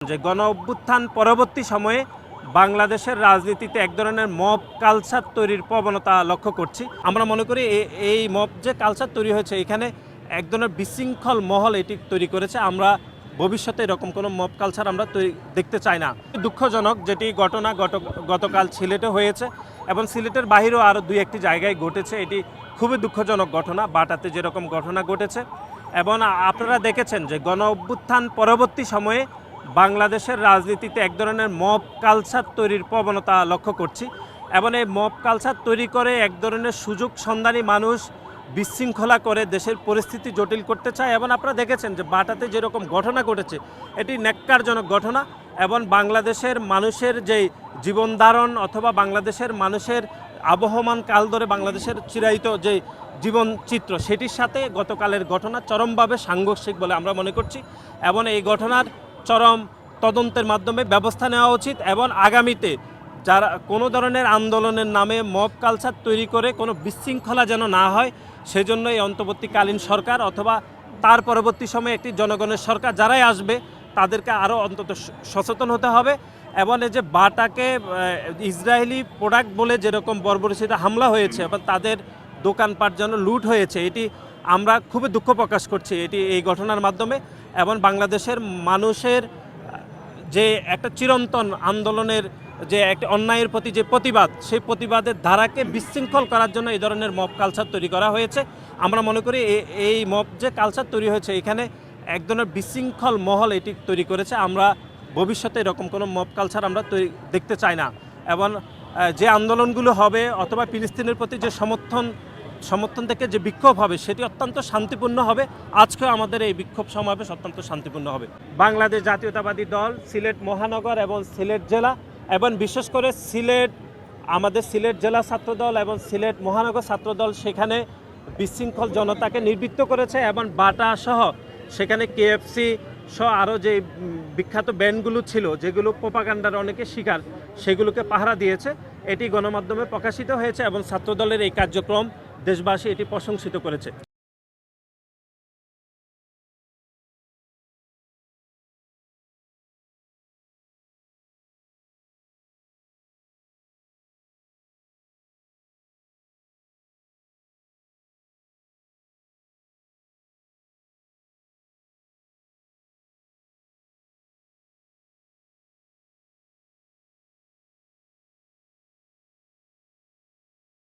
যে গণ অভ্যুত্থান পরবর্তী সময়ে বাংলাদেশের রাজনীতিতে এক ধরনের মব কালচার তৈরির প্রবণতা লক্ষ্য করছি। আমরা মনে করি এই মব যে কালচার তৈরি হয়েছে এখানে এক ধরনের বিশৃঙ্খল মহল এটি তৈরি করেছে। আমরা ভবিষ্যতে এরকম কোনো মব কালচার আমরা দেখতে চাই না। দুঃখজনক যেটি ঘটনা গতকাল সিলেটে হয়েছে এবং সিলেটের বাহিরেও আরও দুই একটি জায়গায় ঘটেছে। এটি খুবই দুঃখজনক ঘটনা, বাটাতে যেরকম ঘটনা ঘটেছে। এবং আপনারা দেখেছেন যে গণ অভ্যুত্থান পরবর্তী সময়ে বাংলাদেশের রাজনীতিতে এক ধরনের মব কালচার তৈরির প্রবণতা লক্ষ্য করছি এবং এই মব কালচার তৈরি করে এক ধরনের সুযোগ সন্ধানী মানুষ বিশৃঙ্খলা করে দেশের পরিস্থিতি জটিল করতে চায়। এবং আপনারা দেখেছেন যে বাটাতে যেরকম ঘটনা ঘটেছে এটি ন্যাক্কারজনক ঘটনা এবং বাংলাদেশের মানুষের যে জীবনধারণ অথবা বাংলাদেশের মানুষের আবহমান কাল ধরে বাংলাদেশের চিরায়িত যে জীবন চিত্র সেটির সাথে গতকালের ঘটনা চরমভাবে সাংঘর্ষিক বলে আমরা মনে করছি এবং এই ঘটনার চরম তদন্তের মাধ্যমে ব্যবস্থা নেওয়া উচিত এবং আগামীতে যারা কোনো ধরনের আন্দোলনের নামে মব কালচার তৈরি করে কোনো বিশৃঙ্খলা যেন না হয় সেজন্য এই অন্তর্বর্তীকালীন সরকার অথবা তার পরবর্তী সময়ে একটি জনগণের সরকার যারাই আসবে তাদেরকে আরও অন্তত সচেতন হতে হবে। এবং এই যে বাটাকে ইসরায়েলি প্রোডাক্ট বলে যেরকম বর্বরচিত হামলা হয়েছে এবং তাদের দোকানপাট যেন লুট হয়েছে এটি আমরা খুবই দুঃখ প্রকাশ করছি এই ঘটনার মাধ্যমে। এবং বাংলাদেশের মানুষের যে একটা চিরন্তন আন্দোলনের যে একটা অন্যায়ের প্রতি যে প্রতিবাদ সেই প্রতিবাদের ধারাকে বিশৃঙ্খল করার জন্য এই ধরনের মব কালচার তৈরি করা হয়েছে। আমরা মনে করি এই মব যে কালচার তৈরি হয়েছে এখানে এক ধরনের বিশৃঙ্খল মহল এটি তৈরি করেছে। আমরা ভবিষ্যতে এরকম কোনো মব কালচার আমরা দেখতে চাই না এবং যে আন্দোলনগুলো হবে অথবা ফিলিস্তিনের প্রতি যে সমর্থন থেকে যে বিক্ষোভ হবে সেটি অত্যন্ত শান্তিপূর্ণ হবে। আজকেও আমাদের এই বিক্ষোভ সমাবেশ অত্যন্ত শান্তিপূর্ণ হবে। বাংলাদেশ জাতীয়তাবাদী দল সিলেট মহানগর এবং সিলেট জেলা এবং বিশেষ করে আমাদের সিলেট জেলা ছাত্রদল এবং সিলেট মহানগর ছাত্রদল সেখানে বিশৃঙ্খল জনতাকে নির্বৃত্ত করেছে এবং বাটা সহ সেখানে কেএফসি সহ আরও যে বিখ্যাত ব্যান্ডগুলো ছিল যেগুলো প্রোপাগান্ডার অনেকে শিকার সেগুলোকে পাহারা দিয়েছে। এটি গণমাধ্যমে প্রকাশিত হয়েছে এবং ছাত্রদলের এই কার্যক্রম দেশবাসী এটি প্রশংসিত করেছে।